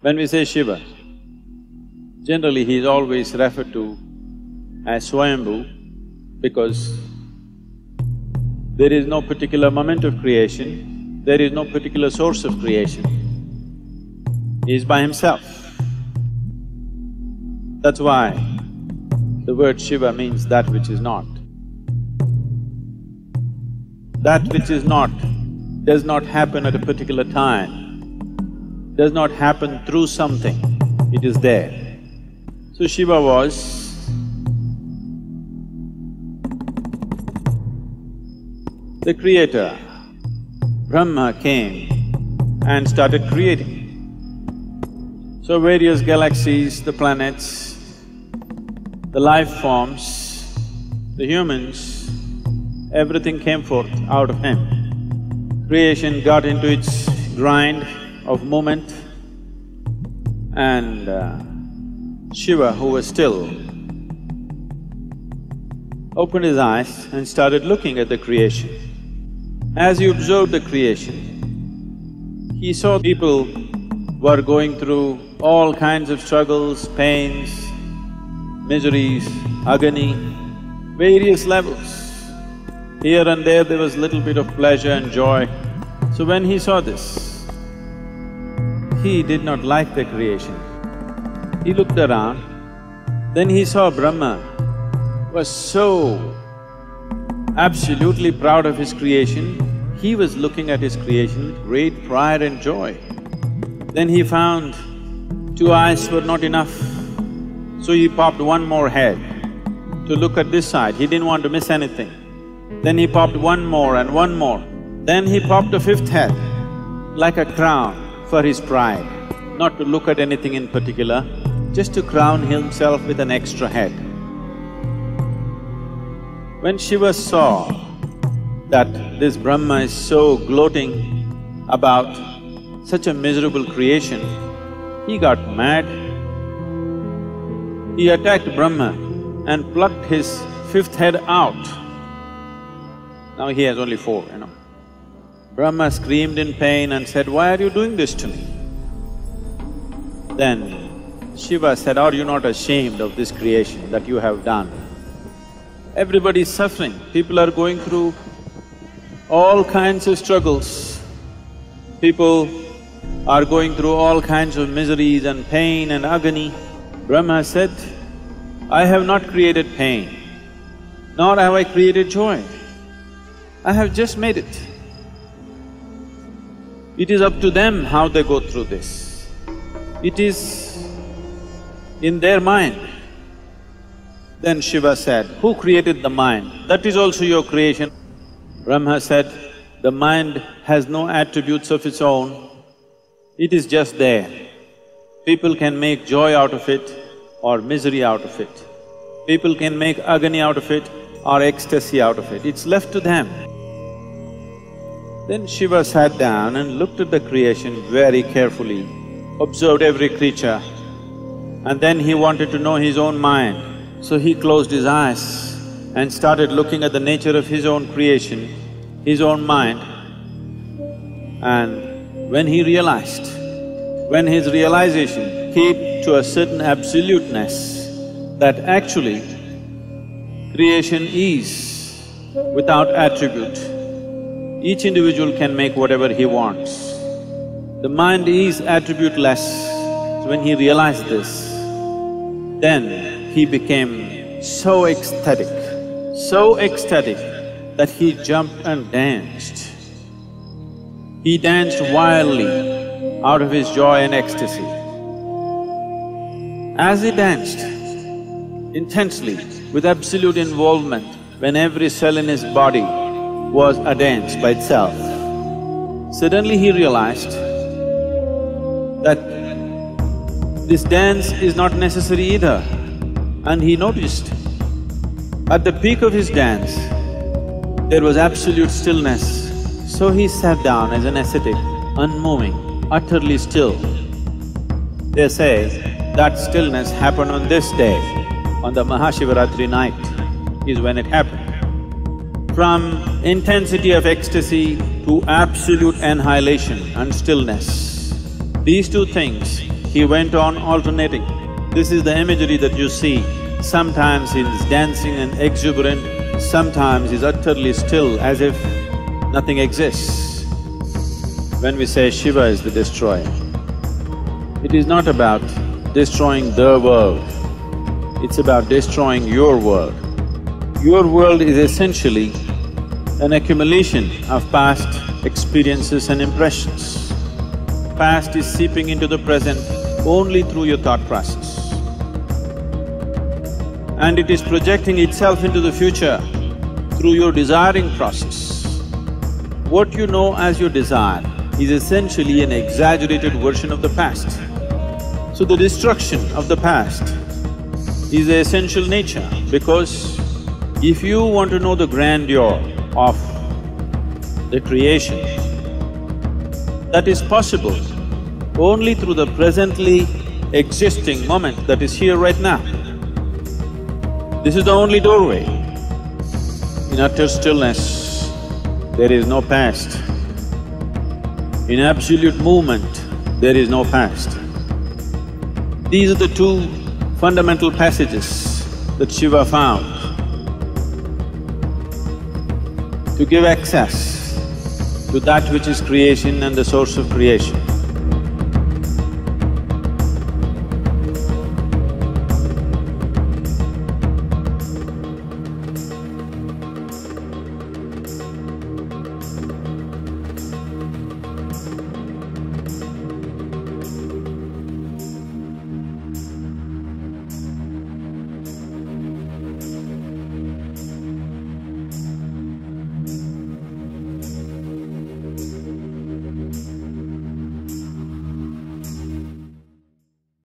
When we say Shiva, generally he is always referred to as Swayambhu because there is no particular moment of creation, there is no particular source of creation. He is by himself. That's why the word Shiva means that which is not. That which is not does not happen at a particular time, does not happen through something, it is there. So Shiva was the creator. Brahma came and started creating. So various galaxies, the planets, the life forms, the humans, everything came forth out of him. Creation got into its grind of movement and Shiva, who was still, opened his eyes and started looking at the creation. As he observed the creation, he saw people were going through all kinds of struggles, pains, miseries, agony, various levels. Here and there was little bit of pleasure and joy. So when he saw this, he did not like the creation. He looked around, then he saw Brahma was so absolutely proud of his creation, he was looking at his creation with great pride and joy. Then he found two eyes were not enough, so he popped one more head to look at this side, he didn't want to miss anything. Then he popped one more and one more. Then he popped a fifth head, like a crown for his pride, not to look at anything in particular, just to crown himself with an extra head. When Shiva saw that this Brahma is so gloating about such a miserable creation, he got mad. He attacked Brahma and plucked his fifth head out. Now he has only four, you know. Brahma screamed in pain and said, "Why are you doing this to me?" Then Shiva said, "Are you not ashamed of this creation that you have done? Everybody is suffering, people are going through all kinds of struggles. People are going through all kinds of miseries and pain and agony." Brahma said, "I have not created pain, nor have I created joy. I have just made it. It is up to them how they go through this. It is in their mind." Then Shiva said, "Who created the mind? That is also your creation." Brahma said, "The mind has no attributes of its own, it is just there. People can make joy out of it or misery out of it. People can make agony out of it or ecstasy out of it, it's left to them." Then Shiva sat down and looked at the creation very carefully, observed every creature, and then he wanted to know his own mind. So he closed his eyes and started looking at the nature of his own creation, his own mind. And when he realized, when his realization came to a certain absoluteness that actually creation is without attribute, each individual can make whatever he wants. The mind is attributeless. So when he realized this, then he became so ecstatic that he jumped and danced. He danced wildly out of his joy and ecstasy. As he danced intensely, with absolute involvement, when every cell in his body was a dance by itself, suddenly he realized that this dance is not necessary either. And he noticed, at the peak of his dance, there was absolute stillness. So he sat down as an ascetic, unmoving, utterly still. They say that stillness happened on this day, on the Mahashivaratri night is when it happened. From intensity of ecstasy to absolute annihilation and stillness, these two things he went on alternating. This is the imagery that you see. Sometimes he's dancing and exuberant, sometimes he's utterly still as if nothing exists. When we say Shiva is the destroyer, it is not about destroying the world, it's about destroying your world. Your world is essentially an accumulation of past experiences and impressions. Past is seeping into the present only through your thought process. And it is projecting itself into the future through your desiring process. What you know as your desire is essentially an exaggerated version of the past. So the destruction of the past is the essential nature, because if you want to know the grandeur of the creation, that is possible only through the presently existing moment that is here right now. This is the only doorway. In utter stillness, there is no past. In absolute movement, there is no past. These are the two fundamental passages that Shiva found to give access to that which is creation and the source of creation.